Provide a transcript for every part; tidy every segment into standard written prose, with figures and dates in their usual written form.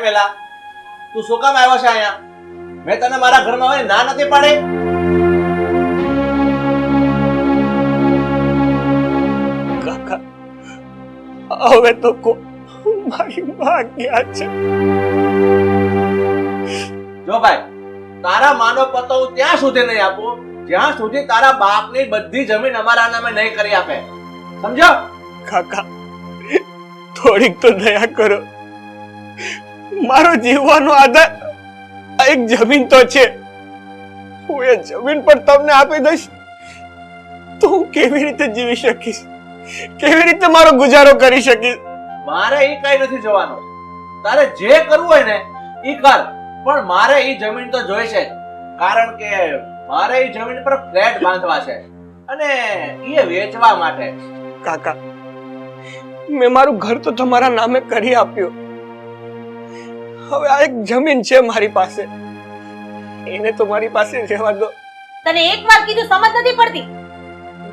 પેલા તું શું કામ આવ્યો છે અહીંયા? મેં તને મારા ઘરમાં આવીને ના નથી પાડી? કાકા હવે તો મારી માં ક્યાં છે? જો ભાઈ, તારા માનો પતો હું ત્યાં સુધી નહીં આપું જ્યાં સુધી તારા બાપની બધી જમીન અમારા નામે નહીં કરી આપે. સમજો? કાકા થોડીક તો દયા કરો. મારો જીવવાનો આધાર આ એક જમીન તો છે. હું એ જમીન પર તમને આપી દઈશ તો હું કેવી રીતે જીવી શકીશ? કેવી રીતે મારો ગુજારો કરી શકીશ? મારે એ કઈ નથી જોવાનું. તારે જે કરવું હોય ને એ કર, પણ મારે એ જમીન તો જોઈશે જ. કારણ કે મારે એ જમીન પર ફ્લેટ બાંધવા છે અને એ વેચવા માટે. કાકા મેં મારું ઘર તો તમારા નામે કરી આપ્યું. હવે આ એક જમીન છે મારી પાસે, એને તો મારી પાસે રહેવા દો. તને એક વાર કીધું સમજ નથી પડતી?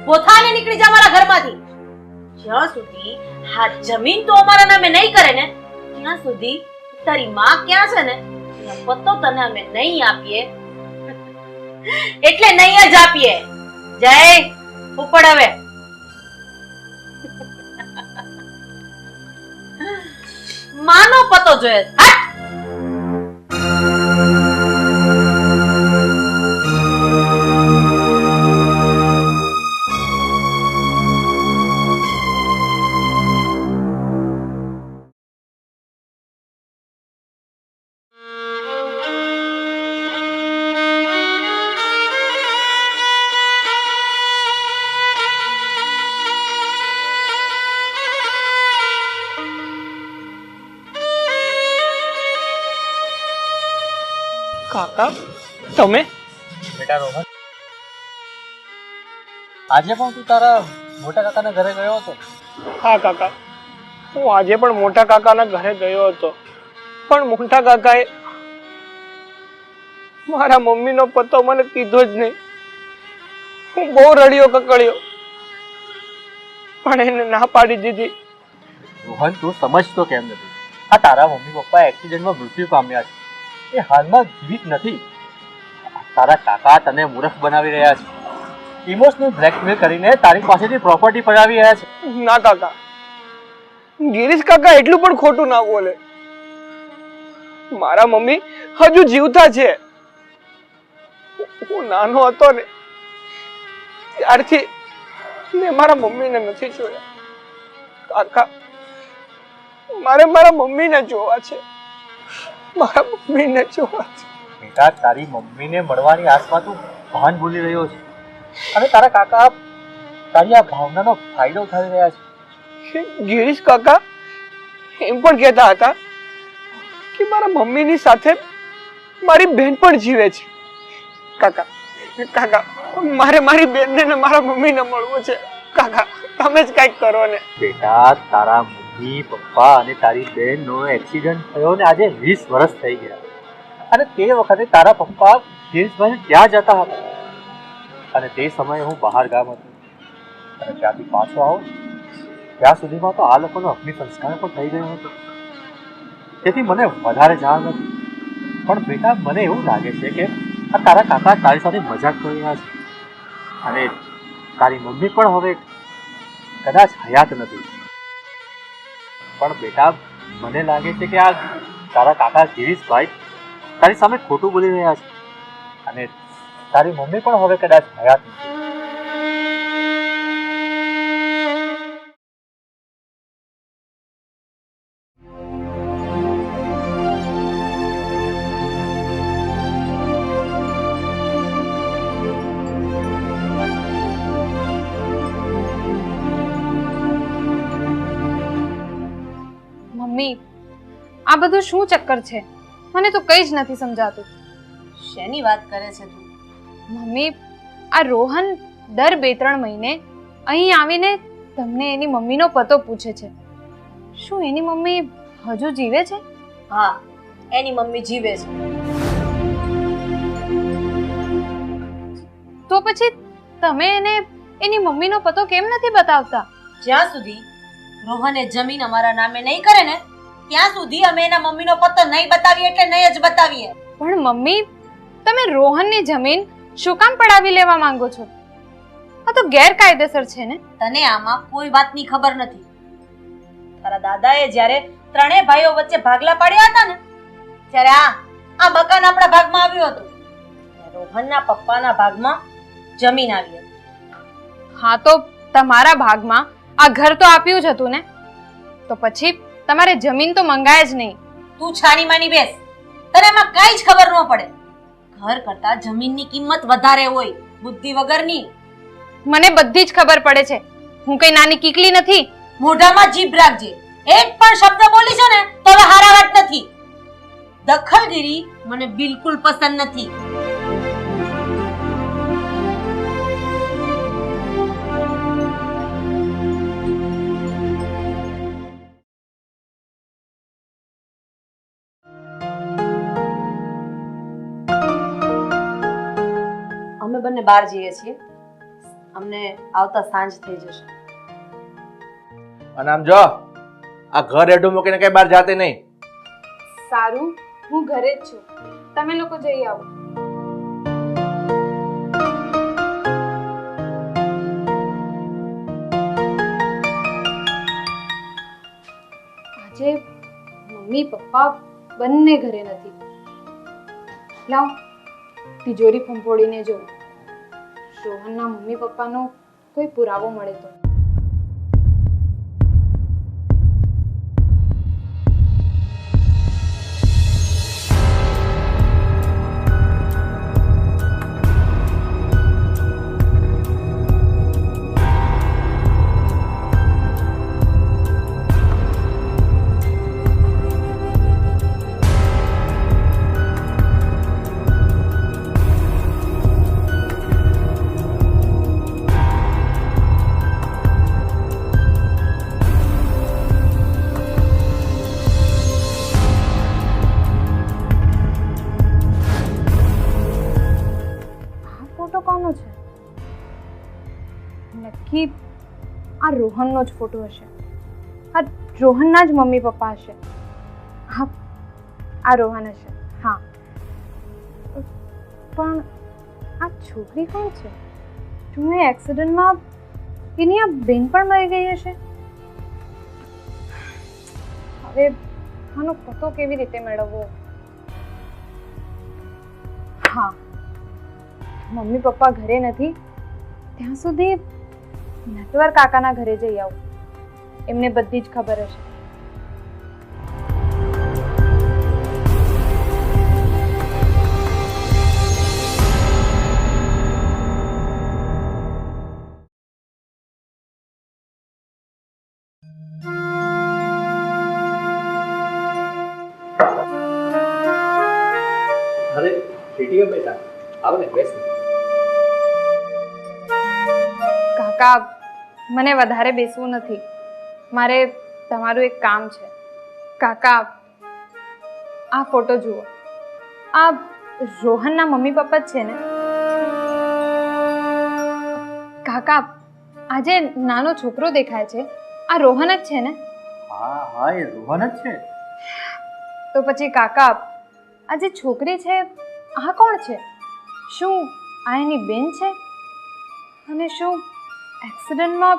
પોતાને નીકળી જા મારા ઘરમાંથી. જ્યાં સુધી આ જમીન તો અમારા નામે નહીં કરે ને ત્યાં સુધી તારી માં ક્યાં છે ને એનો પત્તો તને અમે નહીં આપીએ. એટલે નહીં જ આપીએ. જય ઉપડ હવે. માનો પતો જોઈએ. હટ! કાકા તમે? બેટા રોહન, આજે પણ તું તારા મોટા કાકાના ઘરે ગયો હતો? હા કાકા, હું આજે પણ મોટા કાકાના ઘરે ગયો હતો, પણ મોટા કાકાએ મારા મમ્મીનો પતો મને કીધો જ નહીં. હું બહુ રડ્યો કકળ્યો પણ એને ના પાડી દીધી. રોહન, તું સમજતો કેમ નથી? આ તારા મમ્મી પપ્પા એક્સિડન્ટમાં મૃત્યુ પામ્યા છે. એ હાલમાં જીવિત નથી. તારા કાકા તને મૂર્ખ બનાવી રહ્યા છે. ઇમોશનલ બ્લેકમેલ કરીને તારી પાસેથી પ્રોપર્ટી પડાવી રહ્યા છે. ના કાકા, ગિરીશ કાકા એટલું પણ ખોટું ના બોલે. મારા મમ્મી હજુ જીવતા છે. હું નાનો હતો ને ત્યારથી મેં મારા મમ્મીને નથી જોયા. કાકા, મારે મારા મમ્મીને જોવા છે. મારા મમ્મીને જોવા છે. બેટા, તારી મમ્મીને મળવાની આસમાં તું ભાન ભૂલી રહ્યો છે અને તારા કાકા તારી આ ભાવનાનો ફાયદો ઉઠાવી રહ્યા છે. ગિરીશ કાકા એમ પણ કહેતા હતા કે મારા મમ્મીની સાથે મારી બેન પણ જીવે છે. કાકા કાકા મારે મારી બેનને ને મારા મમ્મીને મળવું છે. કાકા તમે જ કંઈક કરો ને. બેટા, તારા મમ્મી પપ્પા અને તારી બેનનો એક્સિડન્ટ થયો ને આજે 20 વર્ષ થઈ ગયા અને તે વખતે તારા પપ્પા ગિરીશભાઈને ત્યાં જતા હતા અને તે સમયે હું બહાર ગામ હતો અને ત્યાંથી પાછો આવો ત્યાં સુધીમાં તો આ લોકોનો અગ્નિ સંસ્કાર પણ થઈ ગયો હતો. તેથી મને વધારે જાણ નથી, પણ બેટા મને એવું લાગે છે કે આ તારા કાકા તારી સાથે મજાક કરી રહ્યા છે અને તારી મમ્મી પણ હવે કદાચ હયાત નથી. પણ બેટા, મને લાગે છે કે આ તારા કાકા ગિરીશભાઈ તારી સામે ખોટું બોલી રહ્યા છે અને તારી મમ્મી પણ હવે કદાચ હયાત નથી. મમ્મી, આ બધું શું ચક્કર છે? મને તો કંઈ જ નથી સમજાતું. શેની વાત કરે છે તું? મમ્મી, આ રોહન દર 2-3 મહિને અહીં આવીને તમને એની મમ્મીનો પતો પૂછે છે. શું એની મમ્મી હજુ જીવે છે? હા, એની મમ્મી જીવે છે. તો પછી તમે એને એની મમ્મીનો પતો કેમ નથી બતાવતા? જ્યાં સુધી રોહન એ જમીન અમારા નામે નહીં કરે ને ત્યાં સુધી અમે એના મમ્મીનો પત્તો નહીં બતાવીએ એટલે નહીં જ બતાવીએ. પણ મમ્મી, તમે રોહનની જમીન શું કામ પડાવી લેવા માંગો છો? આ તો ગેરકાયદેસર છે ને. તને આમાં કોઈ વાતની ખબર નથી. તારા દાદાએ જ્યારે ત્રણેય ભાઈઓ વચ્ચે ભાગલા પાડ્યા હતા ને, ત્યારે આ મકાન આપણા ભાગમાં આવ્યું હતું. રોહનના પપ્પાના ભાગમાં જમીન આવી હતી. હા, તો તમારા ભાગમાં આ ઘર તો આપ્યું જ હતું ને, તો પછી તમારે જમીન તો મંગાય જ નહીં. તું છાની માની બેસ. તને એમાં કાંઈ જ ખબર ન પડે. ઘર કરતા જમીનની કિંમત વધારે હોય, બુદ્ધિ વગરની. મને બધી જ ખબર પડે છે. હું કઈ નાની કીકલી નથી. મોઢામાં જીભ રાખજે. એક પણ શબ્દ બોલી છે ને તો હવે હારા વાત નથી. દખલગીરી મને બિલકુલ પસંદ નથી. અમે બંને બહાર જઈએ છીએ. અમને આવતા સાંજ થઈ જશે. અને આમ જો, આ ઘર એડું મૂકીને કઈ બહાર જાતી નહીં. સારું, હું ઘરે જ છું. તમે લોકો જઈ આવો. આજે મમ્મી પપ્પા બંને ઘરે નથી. લાવ તિજોરી ફંફોડીને જોઉં. રોહનના મમ્મી પપ્પાનો કોઈ પુરાવો મળે તો. કોનો છે? નક્કી આ રોહનનો જ ફોટો હશે. આ રોહનના જ મમ્મી પપ્પા હશે. હા, આ રોહન હશે. હા, પણ આ છોકરી કોણ છે? શું એ એક્સિડન્ટમાં એની આ બેન પણ મરી ગઈ હશે? હવે આનો પતો કેવી રીતે મેળવવો? હા, મમ્મી પપ્પા ઘરે નથી ત્યાં સુધી નટવર કાકાના ઘરે જઈ આવું. એમને બધી જ ખબર હશે. અરે રેડિયો બેટા, આવો ને, બેસ. કાકા, મને વધારે બેસવું નથી. મારે તમારું એક કામ છે. કાકા, આ ફોટો જુઓ. આ રોહનના મમ્મી પપ્પા જ છે ને? કાકા, આ જે નાનો છોકરો દેખાય છે, આ રોહન જ છે ને? હા હા, એ રોહન જ છે. તો પછી કાકા, આ જે છોકરી છે આ કોણ છે? શું આ એની બેન છે? અને શું એક્સિડન્ટમાં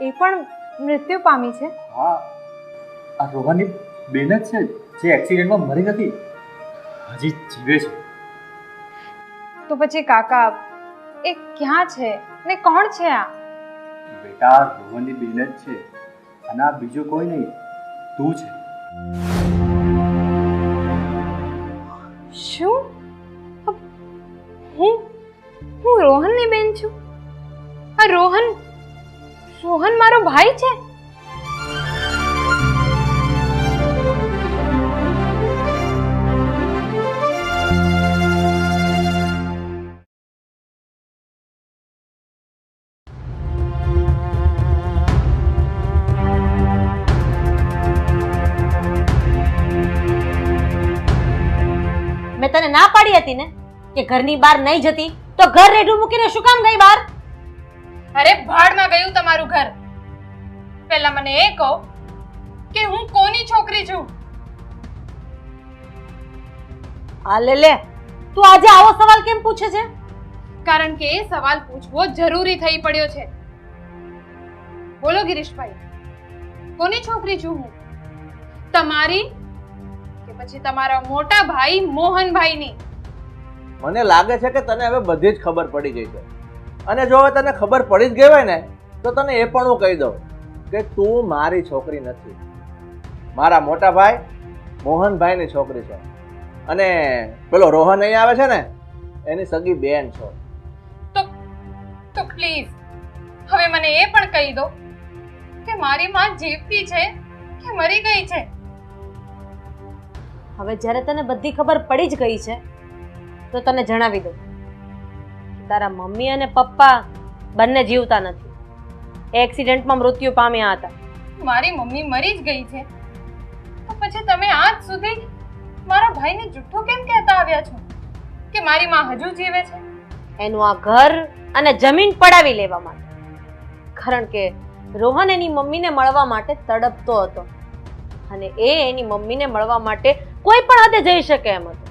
એ પણ મૃત્યુ પામી છે? હા, આ રોહનની બેન જ છે જે એક્સિડન્ટમાં મરી નથી, હજી જીવે છે. તો પછી કાકા, એ ક્યાં છે ને કોણ છે આ? બેટા, રોહનની બેન જ છે અને આ બીજો કોઈ નહીં, તું છે. શું? હું રોહનની બેન છું? આ રોહન મારો ભાઈ છે? મેં તને ના પાડી હતી ને કે ઘરની બહાર નહીં જતી, તો ઘર રેઢું મૂકીને શું કામ ગઈ બહાર? અરે ભાડમાં ગયું તમારું ઘર. પહેલા મને એ કહો કે હું કોની છોકરી છું? આ લે તું આજે આવો સવાલ કેમ પૂછે છે? કારણ કે એ સવાલ પૂછવો જરૂરી થઈ પડ્યો છે. બોલો ગિરીશભાઈ, કોની છોકરી છું હું? તમારી કે પછી તમારા મોટા ભાઈ મોહનભાઈની? મને લાગે છે કે તને હવે બધી જ ખબર પડી ગઈ છે. અને જો હવે તને ખબર પડી જ ગઈ હોય ને તો તને એ પણ હું કહી દઉં કે તું મારી છોકરી નથી, મારા મોટા ભાઈ મોહનભાઈની છોકરી છે. અને પેલો રોહન અહીં આવે છે ને એની સગી બેન છો. તો પ્લીઝ હવે મને એ પણ કહી દો કે મારી માં જીવતી છે કે મરી ગઈ છે? હવે જ્યારે તને બધી ખબર પડી જ ગઈ છે તો તને જણાવી દઉં, તારા મમ્મી અને પપ્પા બંને જીવતા નથી. એ એક્સિડન્ટમાં મૃત્યુ પામ્યા હતા. મારી મમ્મી મરી જ ગઈ છે તો પછી તમે આજ સુધી મારા ભાઈને જુઠ્ઠું કેમ કહેતા આવ્યા છો કે મારી માં હજુ જીવે છે? એનું આ ઘર અને જમીન પડાવી લેવા માટે. કારણ કે રોહન એની મમ્મીને મળવા માટે તડપતો હતો અને એ એની મમ્મીને મળવા માટે કોઈ પણ હદે જઈ શકે એમ હતો.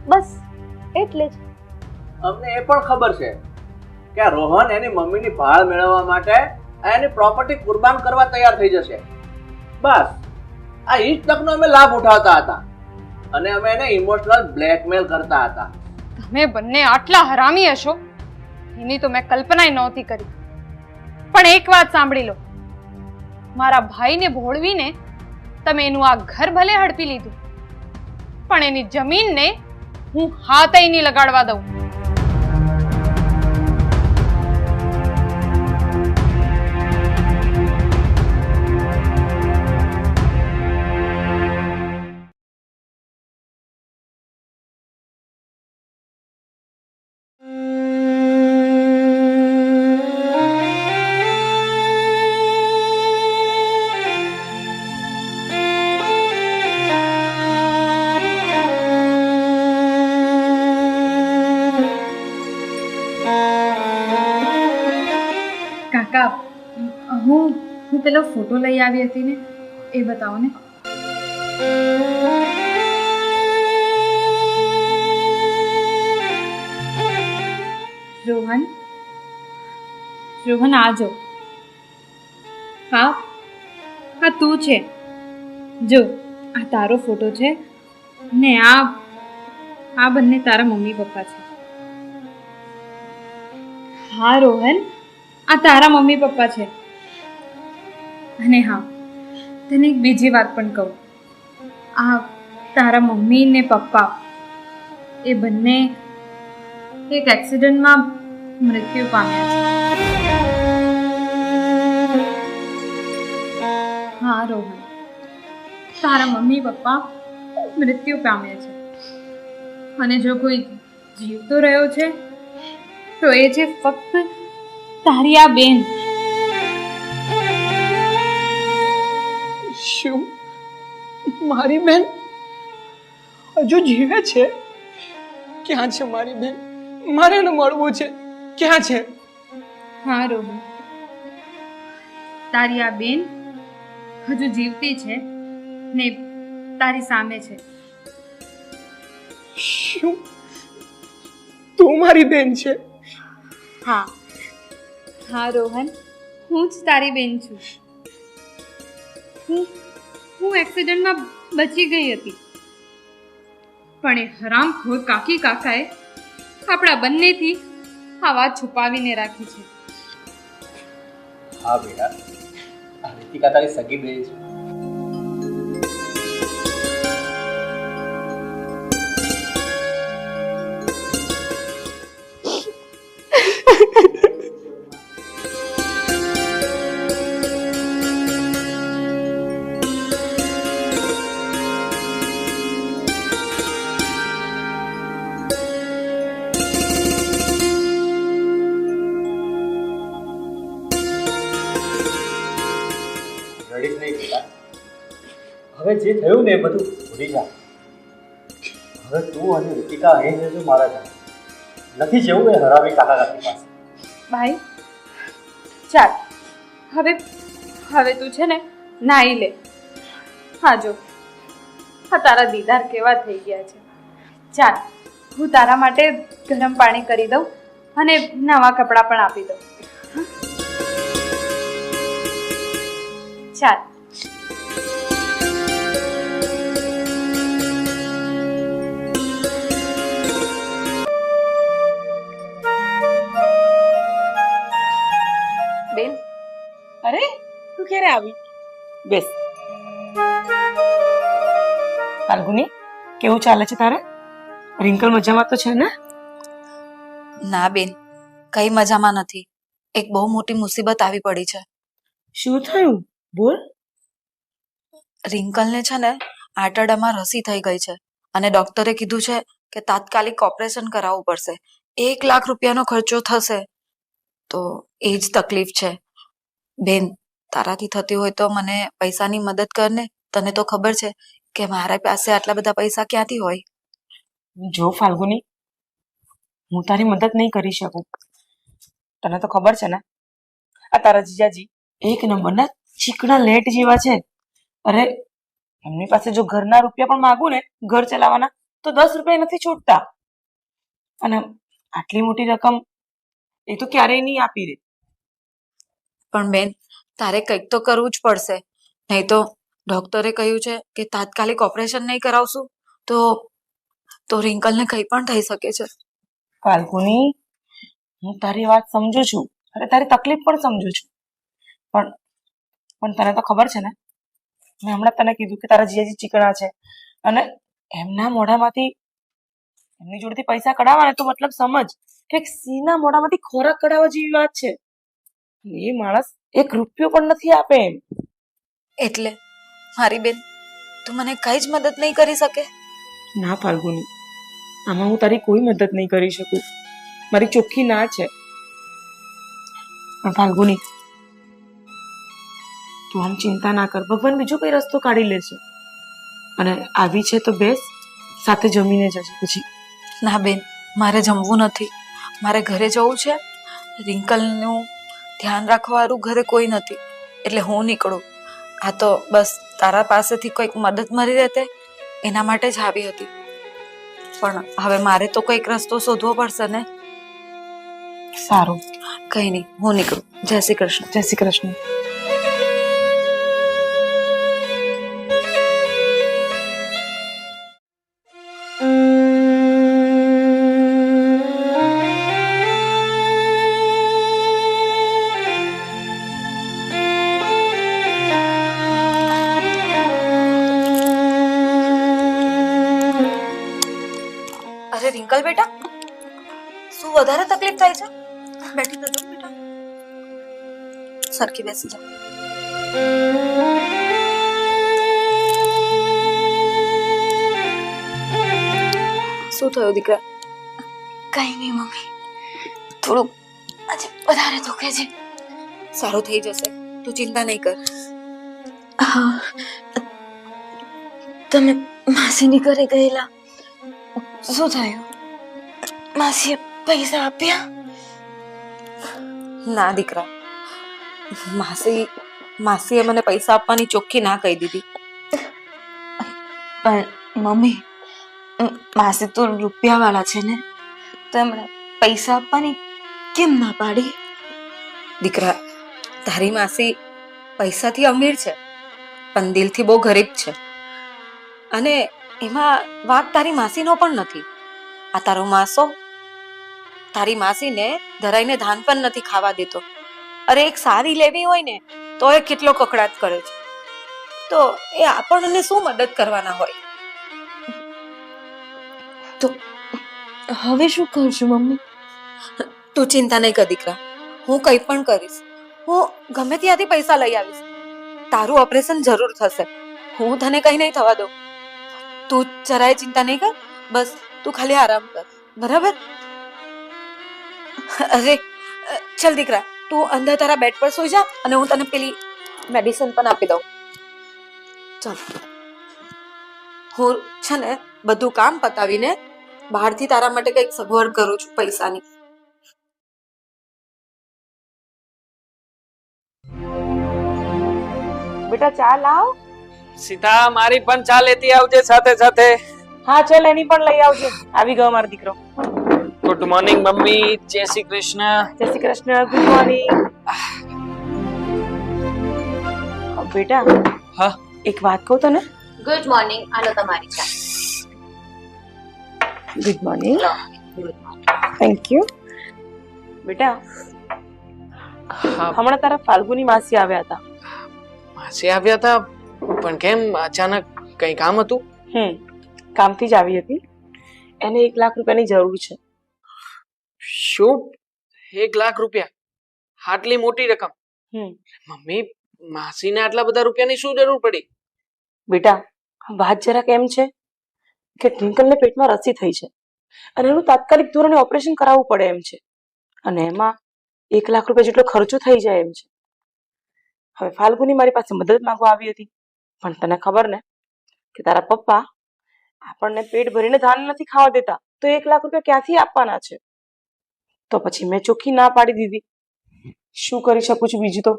બસ એટલે જ. અમને એ પણ ખબર છે કે આ રોહન એની મમ્મીની ભાળ મેળવવા માટે એની પ્રોપર્ટી કુરબાન કરવા તૈયાર થઈ જશે. બસ આ ઈ જ તકનો અમે લાભ ઉઠાવતા હતા અને અમે એને ઇમોશનલ બ્લેકમેલ કરતા હતા. તમે બંને આટલા હરામી હશો એની તો મેં કલ્પના નહોતી કરી. પણ એક વાત સાંભળી લો, મારા ભાઈને ભોળવીને તમે એનું આ ઘર ભલે હડપી લીધું પણ એની જમીનને હું હાથય નહીં લગાડવા દઉં. કાકા, હું પેલો ફોટો લઈ આવી હતી ને એ બતાવો ને. રોહન, રોહન આ જો. હા તું છે. જો આ તારો ફોટો છે ને આ બંને તારા મમ્મી પપ્પા છે. હા રોહન, આ તારા મમ્મી પપ્પા છે. અને હા, તને એક બીજી વાત પણ કહું, આ તારા મમ્મી ને પપ્પા એ બંને એક એક્સિડન્ટમાં મૃત્યુ પામ્યા છે. હા રોહન, તારા મમ્મી પપ્પા મૃત્યુ પામ્યા છે અને જો કોઈ જીવતો રહ્યો છે તો એ છે ફક્ત તારી આ બેન. શું મારી બેન હજુ જીવે છે? ક્યાં છે મારી બેન? મારે એને મળવું છે. ક્યાં છે? હા રોહન, તારી આ બેન હજુ જીવતી છે ને તારી સામે છે. શું તું મારી બેન છે? હા રોહન, હું જ તારી બેન છું. હું એક્સિડન્ટમાં બચી ગઈ હતી પણ એ હરામખોર કાકી કાકાએ આપણા બંનેથી આ વાત છુપાવીને રાખી છે. હા બેટા, આ રીતિકા તારી સગી બેન છે. રડીશ નહીં બેટા. હવે જે થયું ને એ બધું ભૂલી જા. હવે તું અને રીતિકા અહીં જજો મારા ઘરે. નથી જવું એ હરામી કાકા કાકી પાસે. ભાઈ ચાલ, હવે તું છે ને નાહી લે હા જો, હા તારા દીદાર કેવા થઈ ગયા છે. ચાલ, હું તારા માટે ગરમ પાણી કરી દઉં અને નવા કપડાં પણ આપી દઉં. હા? ચાલ. બેન, અરે તું ક્યારે આવી? બેસ. ફાલ્ગુની, કેવું ચાલે છે તારે? રિંકલ મજામાં તો છે ને? ના બેન, કઈ મજામાં નથી. એક બહુ મોટી મુસીબત આવી પડી છે. શું થયું? બોલ. રિંકલને છે ને આંતરડામાં રસી થઈ ગઈ છે અને ડોક્ટરે કીધું છે કે તાત્કાલિક ઓપરેશન કરાવવું પડશે. 1 લાખ રૂપિયાનો ખર્ચો થશે. તો એ જ તકલીફ છે. બેન, તારાથી થતી હોય તો મને પૈસાની મદદ કર ને. તને તો ખબર છે કે મારા પાસે આટલા બધા પૈસા ક્યાંથી હોય. જો ફાલ્ગુની, હું તારી મદદ નહીં કરી શકું. તને તો ખબર છે ને, આ તારા જીજાજી એક નંબરના ચીકણા લેટ જેવા છે. અરે, એમની પાસે જો ઘરના રૂપિયા પણ માંગુ ને ઘર ચલાવવાના, તો 10 રૂપિયા નથી છૂટતા. અને આટલી મોટી રકમ એ તો ક્યારેય નહીં આપી દે. પણ બેન, તારે કંઈક તો કરવું જ પડશે. નહીં તો ડોક્ટરે કહ્યું છે કે તાત્કાલિક ઓપરેશન નહીં કરાવશું તો રિંકલને કંઈ પણ થઈ શકે છે. ફાલ્ગુની, હું તારી વાત સમજુ છું અને તારી તકલીફ પણ સમજુ છું. પણ તને તો ખબર છે ને, મેં હમણાં તને કીધું કે તારા જીજાજી ચીકણા છે અને એમના મોઢામાંથી, એમની જોડેથી પૈસા કઢાવવાને તો મતલબ સમજ કે એક સિંહના મોઢામાંથી ખોરાક કઢાવવા જેવી વાત છે. એ માણસ 1 રૂપિયો પણ નથી આપે એમ. એટલે મારી બેન, તું મને કઈ જ મદદ નહીં કરી શકે? ના ફાલ્ગુની, આમાં હું તારી કોઈ મદદ નહીં કરી શકું. મારી ચોખ્ખી ના છે. પણ ફાલ્ગુની, તું આમ ચિંતા ના કર. ભગવાન બીજો કઈ રસ્તો કાઢી લેશે. અને આવી છે તો બેસ, સાથે જમીને જજે પછી. ના બેન, મારે જમવું નથી. મારે ઘરે જવું છે. રિંકલનું ધ્યાન રાખવાવાળું ઘરે કોઈ નથી, એટલે હું નીકળું. આ તો બસ તારા પાસેથી કોઈક મદદ મળી રહેતે એના માટે જ આવી હતી. પણ હવે મારે તો કોઈક રસ્તો શોધવો પડશે ને. સારું, કઈ નહીં, હું નીકળું. જય શ્રી કૃષ્ણ. જય શ્રી કૃષ્ણ. અરે રિંકલ બેટા, શું વધારે તકલીફ થાય છે? બેઠી તો જો બેટા, સરખી બેસી જા. શું થયું દીકરા? કઈ નહીં મમ્મી, થોડુંક આજે વધારે દુખે છે. સારું થઈ જશે, તું ચિંતા નહીં કર. હા, તમે માસીની ઘરે ગયેલા, શું થયું? માસીએ પૈસા આપ્યા? ના દીકરા, માસીએ મને પૈસા આપવાની ચોખ્ખી ના કહી દીધી. પણ મમ્મી, માસી તો રૂપિયાવાળા છે ને, તો એમણે પૈસા આપવાની કેમ ના પાડી? દીકરા, તારી માસી પૈસાથી અમીર છે પણ દિલથી બહુ ગરીબ છે. અને એમાં વાંક તારી માસીનો પણ નથી. આ તારો માસો તારી માસીને ધરાઈને ધાન પણ નથી ખાવા દેતો. અરે એક સારી લેવી હોય ને તો એ કેટલો કકડાટ કરે છે, તો એ આપણને શું મદદ કરવાના હોય? તો હવે શું કરશું મમ્મી? તું ચિંતા નહીં કર દીકરા, હું કંઈ પણ કરીશ. હું ગમે ત્યાંથી પૈસા લઈ આવીશ. તારું ઓપરેશન જરૂર થશે, હું તને કંઈ નહીં થવા દઉં. તું જરાય ચિંતા નહીં કર, બસ તું ખાલી આરામ કર, બરાબર? અરે ચલ દીકરા, તું અંદર તારા બેડ પર સૂઈ જા અને હું તને પેલી મેડિસિન પણ આપી દઉં. ચાલ, હું છે ને બધું કામ પતાવીને બહારથી તારા માટે કંઈક સગવડ કરું છું પૈસાની. બેટા ચા લાવ. સીતા મારી પણ ચા લેતી આવજે સાથે સાથે. હા ચાલ એની પણ લઈ આવજો. આવી ગયો મારો દીકરો. Good morning mummy. જય શ્રી કૃષ્ણ. જય શ્રી કૃષ્ણ. Good morning. બેટા હા એક વાત કહું તને. Good morning. આલો તમારી ચા. Good morning. Thank you. બેટા હા હમણાં તારા ફાલ્ગુની માસી આવ્યા હતા. માસી આવ્યા હતા પણ કેમ અચાનક કઈ કામ હતું? કામથી જ આવી હતી. એને 1 લાખ રૂપિયાની જરૂર છે. શું 1 લાખ રૂપિયા? આટલી મોટી રકમ? મમ્મી માસીને આટલા બધા રૂપિયાની શું જરૂર પડી? બેટા વાત જરાક એમ છે કે ટ્વિંકલને પેટમાં રસી થઈ છે અને એનું તાત્કાલિક ધોરણે ઓપરેશન કરાવવું પડે એમ છે અને એમાં 1 લાખ રૂપિયા જેટલો ખર્ચો થઈ જાય એમ છે. હવે ફાલ્ગુની મારી પાસે મદદ માંગવા આવી હતી પણ તને ખબર ને કે તારા પપ્પા આપણને પેટ ભરીને ધાન નથી ખાવા દેતા તો 1 લાખ રૂપિયા ક્યાંથી આપવાના છે? તો પછી મેં ચોખ્ખી ના પાડી દીધી. શું કરી શકું છું બીજું તો?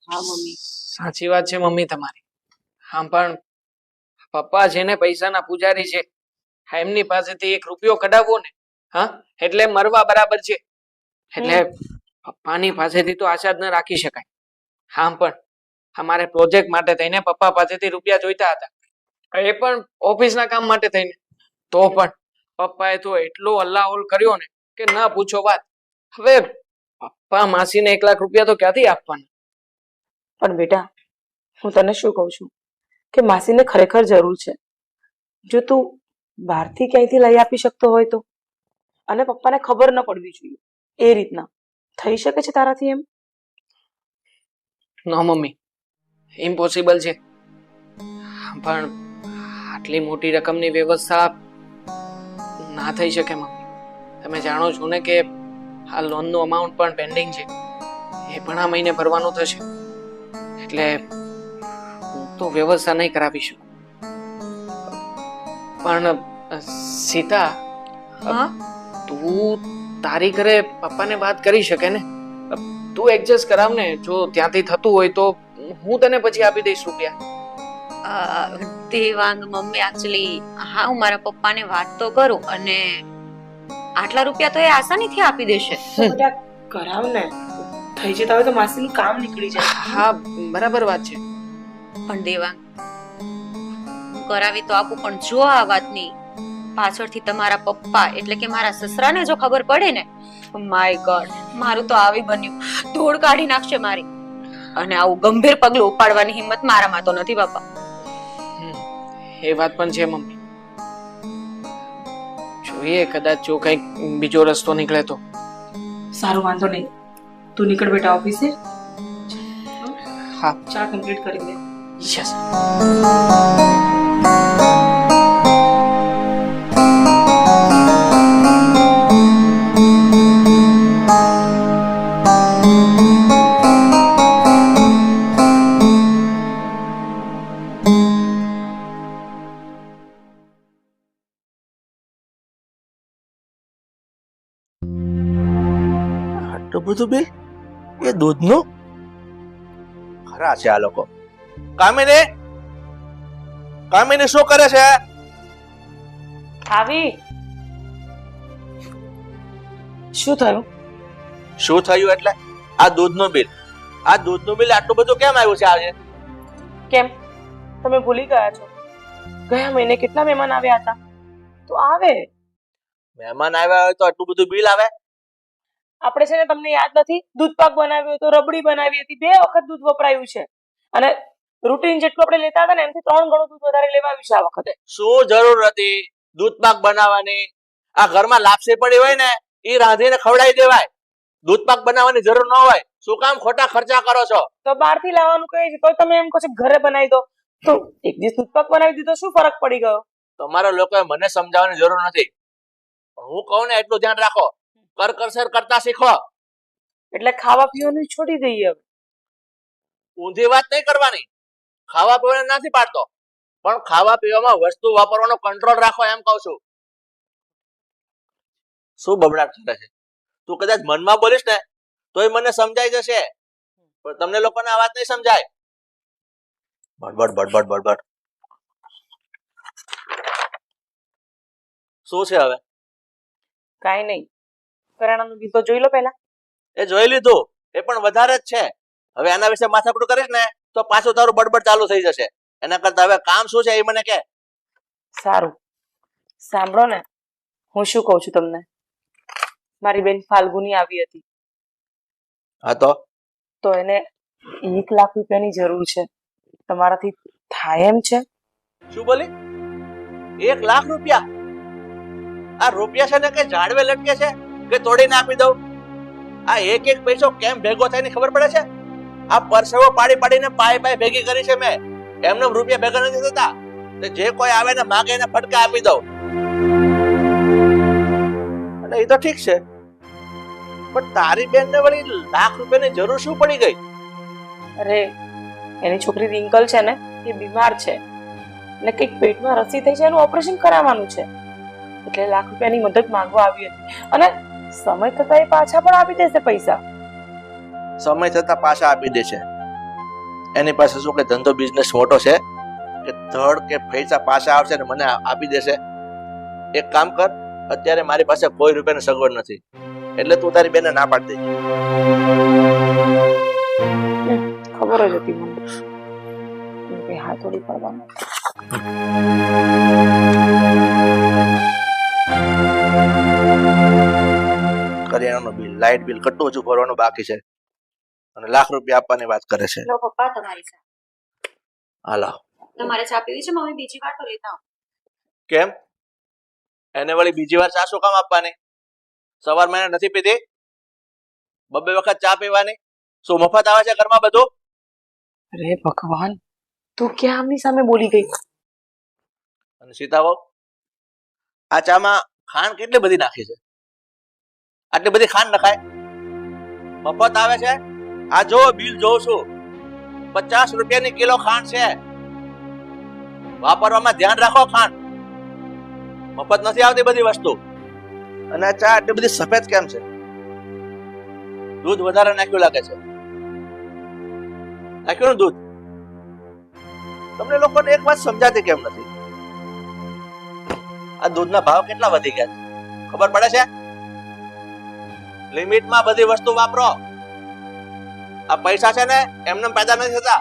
હા મમ્મી. સાચી વાત છે મમ્મી તમારી. હા પણ પપ્પા છે ને પૈસાના પૂજારી છે. હા એમની પાસેથી 1 રૂપિયો કઢાવવો ને હા એટલે મરવા બરાબર છે. એટલે પપ્પાની પાસેથી તો આશા જ ન રાખી શકાય. હા પણ અમારે પ્રોજેક્ટ માટે થઈને પપ્પા પાસેથી રૂપિયા જોઈતા હતા. એ પણ ઓફિસના કામ માટે થઈને. તો પણ પપ્પાએ તો એટલો હલ્લાહોલ કર્યો ને કે ના પૂછો વાત. હવે પપ્પા માસીને 1 લાખ રૂપિયા તો ક્યાંથી આપવાના? પણ બેટા હું તને શું કહું છું કે માસીને ખરેખર જરૂર છે. જો તું બહારથી ક્યાંયથી લઈ આપી શકતો હોય તો અને પપ્પાને ખબર ન પડવી જોઈએ એ રીતના થઈ શકે છે તારાથી એમ? નો મમ્મી ઇમ્પોસિબલ છે. પણ આટલી મોટી રકમની વ્યવસ્થા ના થઈ શકે મમ્મી. તમે જાણો છો ને કે આ લોનનું અમાઉન્ટ પણ પેન્ડિંગ છે. એ પણ આ મહિને ભરવાનું થશે એટલે હું તો વ્યવસ્થા નહીં કરાવી શકું. પણ સીતા હા તું તારી ઘરે પપ્પાને વાત કરી શકે ને. તું એડજસ્ટ કરાવ ને. જો ત્યાંથી થતું હોય તો હું તને પછી આપી દઈશ રૂપિયા. દેવાંગ મમ્મી એકચ્યુઅલી હા હું મારા પપ્પાને વાત તો કરું અને આટલા રૂપિયા તો એ આસાનીથી આપી દેશે. તો બેટા કરાવ ને. થઈ જતા હોય તો માસીનું કામ નીકળી જાય. હા બરાબર વાત છે. પણ દેવાંગ હું કરાવી તો આપું પણ જો આ વાતની પાછળથી તમારા પપ્પા એટલે કે મારા સસરાને જો ખબર પડે ને માય ગોડ મારું તો આવી બન્યું ધૂળ કાઢી નાખશે મારી. અને આવું ગંભીર પગલું ઉપાડવાની હિંમત મારામાં તો નથી બાપા. એ વાત પણ છે મમ્મી. જોઈએ કદાચ જો કઈક બીજો રસ્તો નીકળે તો. સારું વાંધો નહીં. તું નીકળ બેટા ઓફિસે. હા ચા કમ્પ્લીટ કરી દે. યસ. આટલું બધું બિલ એ દૂધનું? ખરા છે આ લોકો. કામિની કામિની શું કરે છે? આવી શું થયું? શું થયું એટલે આ દૂધનું બિલ આટલું બધું કેમ આવ્યું છે આજે? કેમ તમે ભૂલી ગયા છો? ગયા મહિને કેટલા મહેમાન આવ્યા હતા? તો આવે. મહેમાન આવ્યા હોય તો આટલું બધું બિલ આવે? આપણે છે ને તમને યાદ નથી દૂધ પાક બનાવ્યો હતો, રબડી બનાવી હતી, 2 વખત દૂધ વપરાયું છે અને રૂટીન જેટલું આપણે લેતા હતા ને એનાથી 3 ગણું દૂધ વધારે લેવાયું છે આ વખતે. શું જરૂર હતી દૂધ પાક બનાવવાની? આ ઘરમાં લાપસી પડી હોય ને એ રાંધીને ખવડાવી દેવાય. દૂધ પાક બનાવવાની જરૂર ન હોય. શું કામ ખોટા ખર્ચા કરો છો? તો બહારથી લાવવાનું કહે છે તો તમે એમ કહો છો ઘરે બનાવી દો. તો એક દિવસ દૂધ પાક બનાવી દીધો શું ફરક પડી ગયો? તમારા લોકોએ મને સમજાવવાની જરૂર નથી. પણ હું કહું ને એટલું ધ્યાન રાખો. કરકસર કરતા શીખો. એટલે ખાવા પીવાનું છોડી દઈએ હવે. ઊંધી વાત નહીં કરવાની. ખાવા પીવાનું નથી પાડતો પણ ખાવા પીવામાં વસ્તુ વાપરવાનો કંટ્રોલ રાખો એમ કહું છું. શું બબડાટ કરે છે? તું કદાચ મનમાં બોલીશ ને તોય મને સમજાઈ જશે પણ તમને લોકોને આ વાત નહીં સમજાય. બડબડ બડબડ બડબડ. શું છે હવે? કાંઈ નહીં, કરાણાનું બિલ તો જોઈ લો પહેલા. એ જોઈ લીધું, એ પણ વધારે જ છે. હવે આના વિશે માથાકૂટ કરીશ ને તો પાછું તારું બડબડ ચાલુ થઈ જશે. એના કરતા હવે કામ શું છે એ મને કે. સારું, સાંભળો ને, હું શું કહું છું તમને. મારી બેન ફાલ્ગુની આવી હતી, હા તો એને 1 લાખ રૂપિયાની જરૂર છે. તમારાથી થાય એમ છે? શું બોલી? 1 લાખ રૂપિયા? આ રૂપિયા છે ને કે ઝાડવે લટકે છે કે તોડીને આપી દઉં? આ એક એક પૈસો કેમ ભેગો થાય ને ખબર પડે છે? આ પરસેવો પાડી પાડીને પાય ભેગી કરી છે મેં. એમને રૂપિયા ભેગા નથી થતા. જે કોઈ આવે ને માગે એને ફટકા આપી દઉં. અને એ તો ઠીક છે, પણ તારી બેન ને વળી 1 લાખ રૂપિયાની જરૂર શું પડી ગઈ? અરે એની છોકરી રિંકલ છે ને, એ બીમાર છે ને કંઈક પેટમાં રસી થઈ છે, એનું ઓપરેશન કરાવવાનું છે. એટલે 1 લાખ રૂપિયાની મદદ માંગવા આવી હતી. અને સમય થતા એ પાછા પણ આપી દેશે પૈસા. સમય થતા પાછા આપી દે છે? એની પાસે શું કે ધંધો બિઝનેસ મોટો છે કે ધડ કે પૈસા પાછા આવશે ને મને આપી દેશે? એક કામ કર, અત્યારે મારી પાસે કોઈ રૂપિયાની સગવડ નથી, એટલે તું તારી બેનને ના પાડી દેજે. ખબર જ હતી મને કે હા થોડી પડવાનું. કરિયાણાનું બિલ, લાઇટ બિલ કેટલું હજુ ભરવાનું બાકી છે અને 1 લાખ રૂપિયા આપવાની વાત કરે છે. લો પપ્પા તમારી ચા. હાલો. તમારે ચા પીવી છે મમ્મી? બીજી વાર તો લેતા આવો. કેમ? એને વળી બીજી વાર ચા શું કામ આપવાની? સવારમાં એને નથી પીધી? 2 વખત ચા પીવાની? શું મફત આવે છે ઘરમાં બધું? અરે ભગવાન, તું ક્યાં આમની સામે બોલી ગઈ? અને સીતાવો, આ ચામાં ખાંડ કેટલી બધી નાખી છે? આટલી બધી ખાંડ નખાય? મફત આવે છે? આ જો બિલ જોઉં છું, 50 રૂપિયાની કિલો ખાંડ છે. વાપરવામાં ધ્યાન રાખો ખાંડ. મફત નથી આવતી બધી વસ્તુ. અને આ ચા આટલી બધી સફેદ કેમ છે? દૂધ વધારે નાખ્યું લાગે છે. નાખ્યું ને દૂધ? તમને લોકોને એક વાત સમજાતી કેમ નથી? આ દૂધના ભાવ કેટલા વધી ગયા છે ખબર પડે છે? લિમિટમાં બધી વસ્તુ વાપરો. આ પૈસા છે ને એમને પેદા નથી થતા,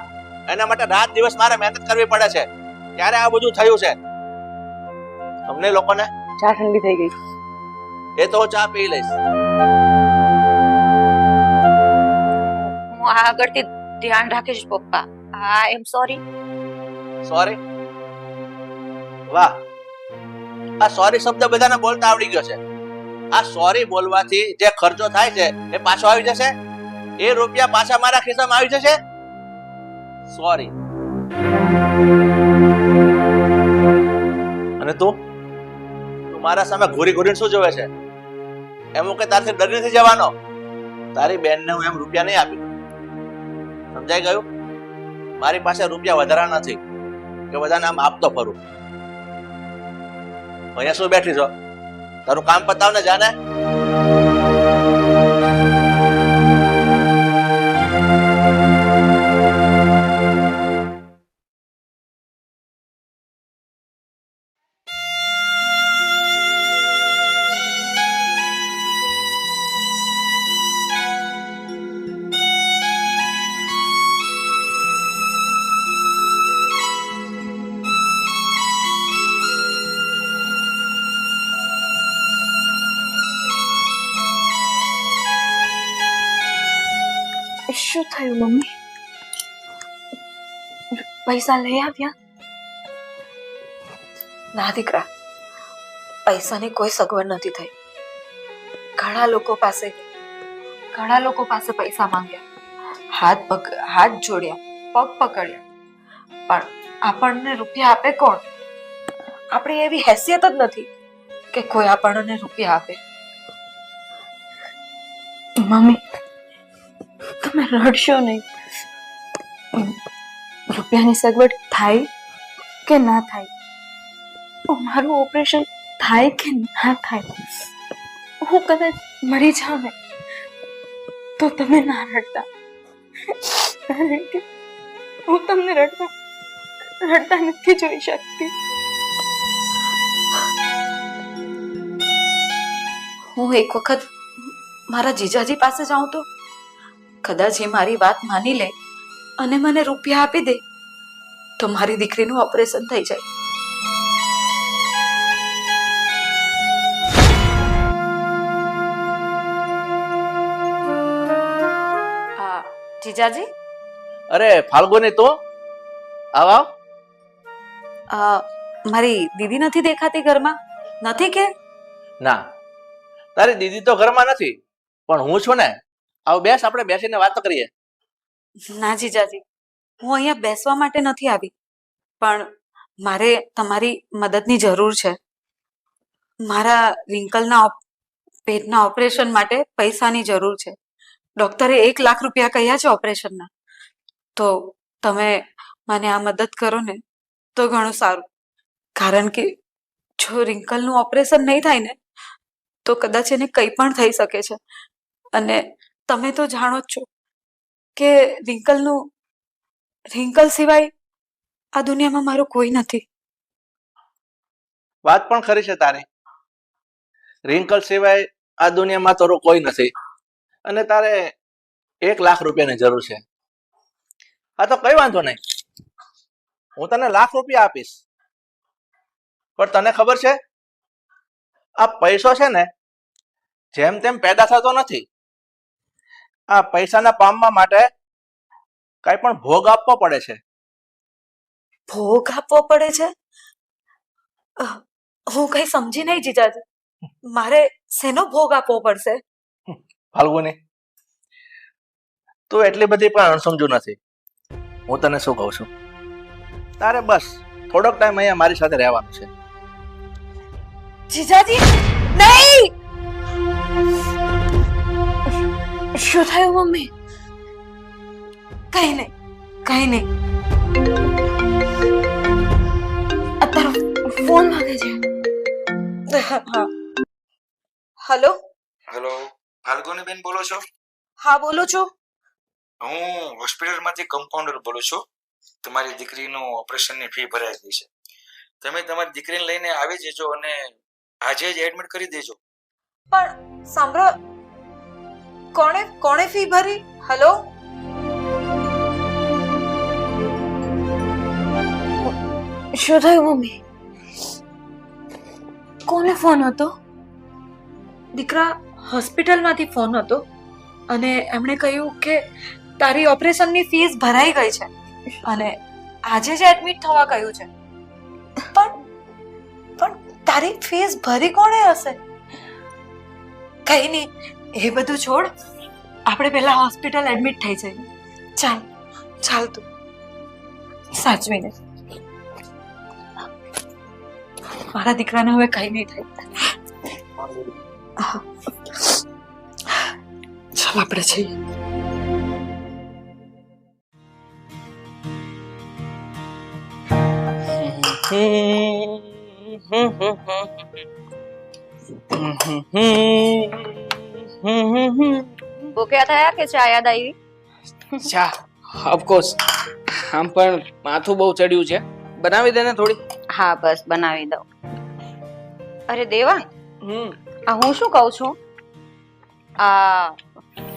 એના માટે રાત દિવસ મારે મહેનત કરવી પડે છે, ત્યારે આ બધું થયું છે. અમને લોકોને ચા ઠંડી થઈ ગઈ. એ તો ચા પી લઈશ. હું આગળથી ધ્યાન રાખીશ પપ્પા. આઈ એમ સોરી. સોરી? વાહ, આ સોરી શબ્દ બધાને બોલતા આવડી ગયો છે. આ સોરી બોલવાથી જે ખર્ચો થાય છે એ પાછો આવી જશે? એ રૂપિયા પાછા મારા ખિસ્સામાં આવી જશે? સોરી. અને તું મારા સામે ઘોરી ઘોરીને શું જોવે છે? એમ કે તારથી ડરી નથી જવાનો? તારી બેનને હું એમ રૂપિયા નહીં આપી. સમજાઈ ગયું? મારી પાસે રૂપિયા વધારા નથી કે બધાને આમ આપતો ફરું. અહીંયા શું બેઠી છો? તારું કામ પતાવ ને, જાને. શું થયું મમ્મી? પૈસા લઈ આવ્યા? ના દીકરા, પૈસાની કોઈ સગવડ નથી થઈ. ઘણા લોકો પાસે પૈસા માંગ્યા, હાથ જોડ્યા, પગ પકડ્યા, પણ આપણને રૂપિયા આપે કોણ? આપણી એવી હેસિયત જ નથી કે કોઈ આપણને રૂપિયા આપે. મમ્મી, તમે રડશો નહીં. રૂપિયાની સગવડ થાય કે ના થાય, મારું ઓપરેશન થાય કે ના થાય, હું કદાચ મરી જાઉં ને તો તમે ના રડતા, કારણ કે હું તમને રડતા રડતા નથી જોઈ શકતી. હું એક વખત મારા જીજાજી પાસે જાઉં તો કદાચ એ મારી વાત માની લે અને મને રૂપિયા આપી દે તો મારી દીકરીનું ઓપરેશન થઈ જાય. જીજાજી, અરે ફાલ્ગુની, તું આવ આવ. મારી દીદી નથી દેખાતી ઘરમાં? નથી કે? ના, તારી દીદી તો ઘરમાં નથી, પણ હું છું ને. આવ બેસ, આપણે બેસીને વાત કરીએ. ના જીજાજી, હું અહીંયા બેસવા માટે નથી આવી, પણ મારે તમારી મદદની જરૂર છે. મારા રિંકલના પેટના ઓપરેશન માટે પૈસાની જરૂર છે. ડોક્ટરે 1 લાખ રૂપિયા કહ્યા છે ઓપરેશનના. તો તમે મને આ મદદ કરો ને તો ઘણું સારું. કારણ કે જો રિંકલનું ઓપરેશન નહીં થાય ને તો કદાચ એને કંઈ પણ થઈ શકે છે. અને તમે તો જાણો જ છો કે રિંકલ સિવાય આ દુનિયામાં મારું કોઈ નથી. વાત પણ ખરી છે તારી. રિંકલ સિવાય આ દુનિયામાં તારો કોઈ નથી, અને તારે 1 લાખ રૂપિયાની જરૂર છે. હા તો કઈ વાંધો નહીં, હું તને 1 લાખ રૂપિયા આપીશ. પણ તને ખબર છે, આ પૈસો છે ને જેમ તેમ પેદા થતો નથી. આ પૈસાના પામવા માટે કઈ પણ ભોગ આપવો પડે છે. ભોગ આપવો પડે છે? હું કઈ સમજી નહીં જીજાજી. મારે શેનો ભોગ આપવો પડશે? ફાલ્ગુની, તું એટલી બધી પણ અણસમજુ નથી. હું તને શું કહું છું, તારે બસ થોડોક ટાઈમ અહીંયા મારી સાથે રહેવાનું છે. જીજાજી નહીં! શું થયું મમ્મી? કઈ નહીં. અત્યારે ફોન વાગે છે. હેલો. હેલો, ફાલ્ગુની બેન બોલો છો? હા બોલું છું. હું હોસ્પિટલમાંથી કમ્પાઉન્ડર બોલું છું. તમારી દીકરીનું ઓપરેશનની ફી ભરાઈ ગઈ છે. તમે તમારી દીકરીને લઈને આવી જજો અને આજે જ એડમિટ કરી દેજો. પણ સાંભળો, કોણે ફી ભરી? હેલો. શું થયું મમ્મી? કોને ફોન હતો? દીકરા, હોસ્પિટલમાંથી ફોન હતો અને એમણે કહ્યું કે તારી ઓપરેશનની ફીસ ભરાઈ ગઈ છે અને આજે જ એડમિટ થવા કહ્યું છે. પણ તારી ફીસ ભરી કોણે હશે? કઈ નહીં, એ બધું છોડ. આપણે પહેલા હોસ્પિટલ એડમિટ થઈ જઈએ. ચાલ તું સાચવીને. મારા દીકરાને હવે કઈ નહીં થાય. ચાલ આપણે જઈએ. वो क्या થયા કે ચા યાદ આવી? ચા ઓફકોર્સ. આમ પણ માથું બહુ ચડ્યું છે, બનાવી દે ને થોડી. હા બસ બનાવી દઉં. અરે દેવા, આ હું શું કહું છું, આ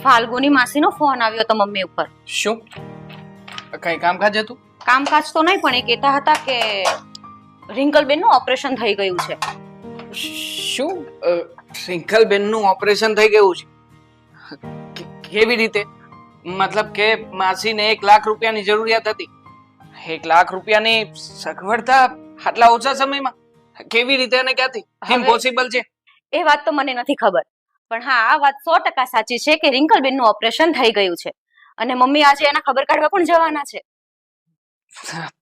ફાલ્ગુની માસીનો ફોન આવ્યો હતો મમ્મી ઉપર. શું કઈ કામકાજ હતું? કામકાજ તો નહીં, પણ એ કહેતા હતા કે રિંકલબેનનું ઓપરેશન થઈ ગયું છે. શું રિંકલબેનનું ઓપરેશન થઈ ગયું છે? કેવી રીતે? મતલબ કે માસીને 1 લાખ રૂપિયાની જરૂરિયાત હતી. 1 લાખ રૂપિયાની સગવડતા આટલા ઓછા સમયમાં કેવી રીતે અને ક્યાંથી? ઇમ્પોસિબલ છે. એ વાત તો મને નથી ખબર, પણ હા આ વાત 100% સાચી છે કે રિંકલબેનનું ઓપરેશન થઈ ગયું છે અને મમ્મી આજે એના ખબર કાઢવા પણ જવાના છે.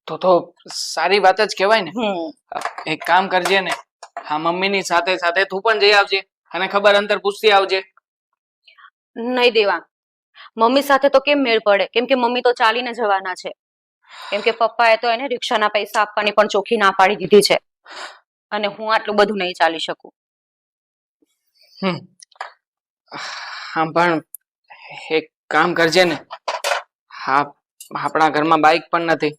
તો સારી વાત જ કહેવાય ને. એક કામ કરજે ને, હા મમ્મીની સાથે સાથે તું પણ જઈ આવજે અને ખબર અંતર પૂછતી આવજે. નહીં દેવાંગ, મમ્મી સાથે તો કેમ મેળ પડે, કેમ કે મમ્મી તો ચાલીને જવાના છે. કેમ કે પપ્પાએ તો એને રિક્ષાના પૈસા આપવાની પણ ચોખ્ખી ના પાડી દીધી છે અને હું આટલું બધું નહીં ચાલી શકું. આમ પણ એક કામ કરજે ને, હા આપણા ઘરમાં બાઈક પણ નથી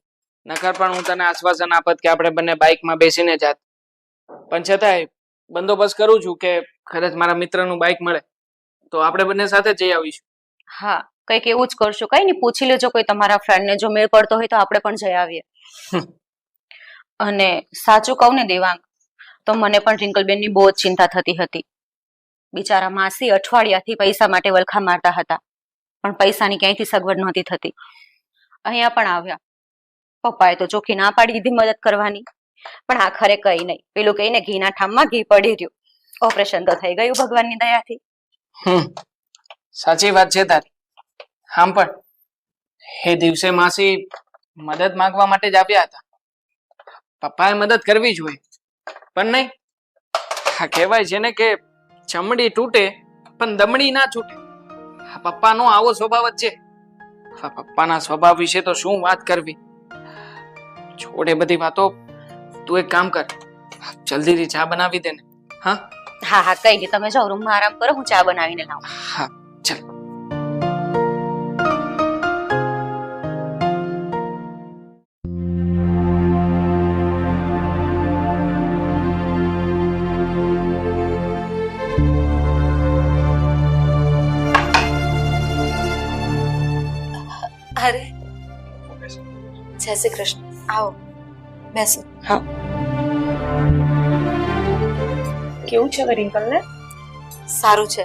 નકર પણ હું તને આશ્વાસન આપત કે આપણે બંને બાઇકમાં બેસીને જાત. પણ છતાંય બંદોબસ્ત કરું છું કે કદાચ મારા મિત્રનું બાઇક મળે તો આપણે બંને સાથે જઈ આવીશું. હા, કંઈક એવું જ કરશું. કઈ નહીં, પૂછી લેજો કોઈ તમારા ફ્રેન્ડને, જો મેળ પડતો હોય તો આપણે પણ જઈ આવીએ. અને સાચું કહું ને દેવાંગ, તો મને પણ રિંકલબેનની બહુ જ ચિંતા થતી હતી. બિચારા માસી અઠવાડિયાથી પૈસા માટે વલખા મારતા હતા, પણ પૈસાની ક્યાંયથી સગવડ નહોતી થતી. અહીંયા પણ આવ્યા. પપ્પાએ તો ચોખ્ખી ના પાડી દીધી મદદ કરવાની, પણ આખરે કઈ નહીં, પેલું કહીને ઘીના ઠામમાં ઘી પડી રહ્યું. ઓપરેશન તો થઈ ગયું ભગવાનની દયાથી. સાચી વાત છે તારી. આમ પણ એ દિવસે માસી મદદ માંગવા માટે જ આવ્યા હતા. પપ્પાએ મદદ કરવી જોઈએ, પણ નહીં. આ કહેવાય છે ને કે ચમડી તૂટે પણ દમડી ના છૂટે. આ પપ્પાનો આવો સ્વભાવ જ છે. પપ્પાના સ્વભાવ વિશે તો શું વાત કરવી. છોડે બધી વાતો. તું એક કામ કર, જલ્દીથી ચા બનાવી દે ને. હા હા હા, કઈ નહીં, તમે જાઓ રૂમમાં આરામ કરો, હું ચા બનાવીને લાવું. હા ચાલ. અરે જય શ્રી કૃષ્ણ. આવો બેસો. કેવું છે રિંકલ ને? સારું છે.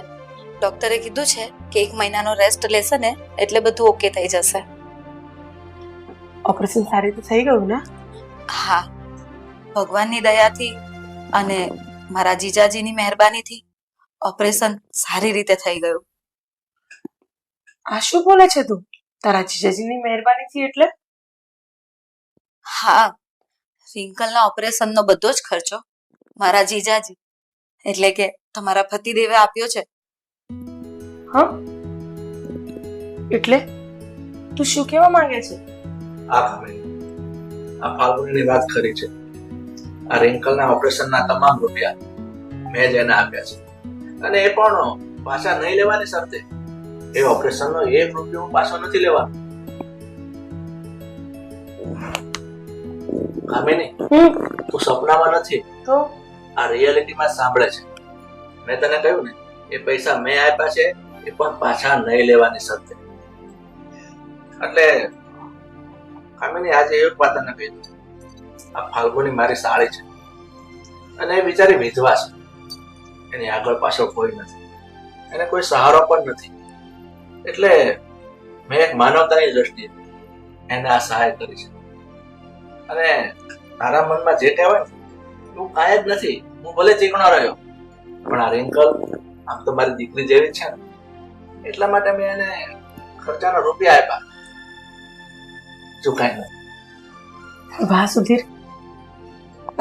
ડોક્ટરે કીધું છે કે 1 મહિનાનો રેસ્ટ લેશે ને એટલે બધું ઓકે થઈ જશે. ઓપરેશન સારી રીતે થઈ ગયું ને? હા, ભગવાનની દયાથી અને મારા જીજાજીની મહેરબાનીથી ઓપરેશન સારી રીતે થઈ ગયું. આ શું બોલે છે તું? તારા જીજાજીની મહેરબાનીથી એટલે? હા, રિંકલના ઓપરેશનનો બધો જ ખર્ચો મારા જીજાજી એટલે કે તમારા પતિદેવે આપ્યો છે. હા, એટલે તું શું કહેવા માંગે છે? આ ફાલ્ગુનીની વાત ખરી છે. આ રિંકલના ઓપરેશનના તમામ રૂપિયા મેં જ એને આપ્યા છે, અને એ પણ પાછા નહીં લેવાની શરતે. એ ઓપરેશનનો 1 રૂપિયો હું પાછો નથી લેવાનો. કામિની, તું સપનામાં નથી તો આ રિયાલિટીમાં સાંભળે છે. મેં તને કહ્યું ને, એ પૈસા મેં આપ્યા છે, એ પણ પાછા નહીં લેવાની શરતે. એટલે કામિની, આજે એક વાત તને કહી દઉં. આ ફાલ્ગુની મારી સાળી છે, અને એ બિચારી વિધવા છે. એની આગળ પાછળ કોઈ નથી, એને કોઈ સહારો પણ નથી. એટલે મેં એક માનવતાની દ્રષ્ટિએ એને આ સહાય કરી છે. અને તારા મનમાં જે કહેવાય ને, એવું કાંઈ જ નથી. હું ભલે ચીકણો રહ્યો, પણ આ રિંકલ આમ તો મારી દીકરી જેવી છે ને, એટલા માટે મેં એને ખર્ચાના રૂપિયા આપ્યા. જો કાંઈ નથી. વાહ સુધીર,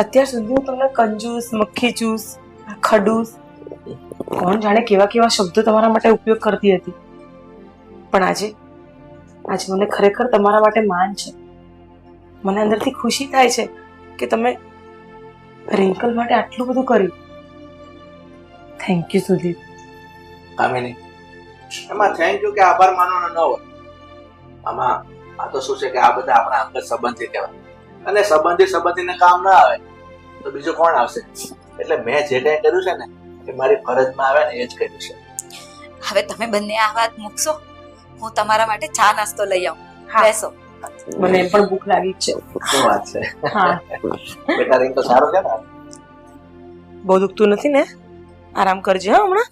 અત્યાર સુધી હું તમને કંજૂસ, મક્ખી ચૂસ, ખડૂસ, કોણ જાણે કેવા કેવા શબ્દો તમારા માટે ઉપયોગ કરતી હતી, પણ આજે મને ખરેખર તમારા માટે માન છે. મને અંદરથી ખુશી થાય છે કે તમે રિંકલ માટે આટલું બધું કર્યું. Thank you Sudhir. કામિની, એમાં થેન્ક યુ કે આભાર માનવાનો ન હોય. આમાં આ તો શું છે કે આ બધા આપણા અંગત સંબંધી કહેવાય, અને સંબંધીને કામ ના આવે તો બીજું કોણ આવશે? એટલે મેં જે કંઈ કર્યું છે ને, એ મારી ફરજમાં આવે ને એ જ કર્યું છે. હવે તમે બંને આ વાત મૂકશો, હું તમારા માટે ચા નાસ્તો લઈ આવું. બેસો. મને એમ પણ ભૂખ લાગી જ છે. શું વાત છે? હા, બેટા રિંકલ સારો છે ને? બહુ દુખતું નથી ને? આરામ કરજે હા હમણાં.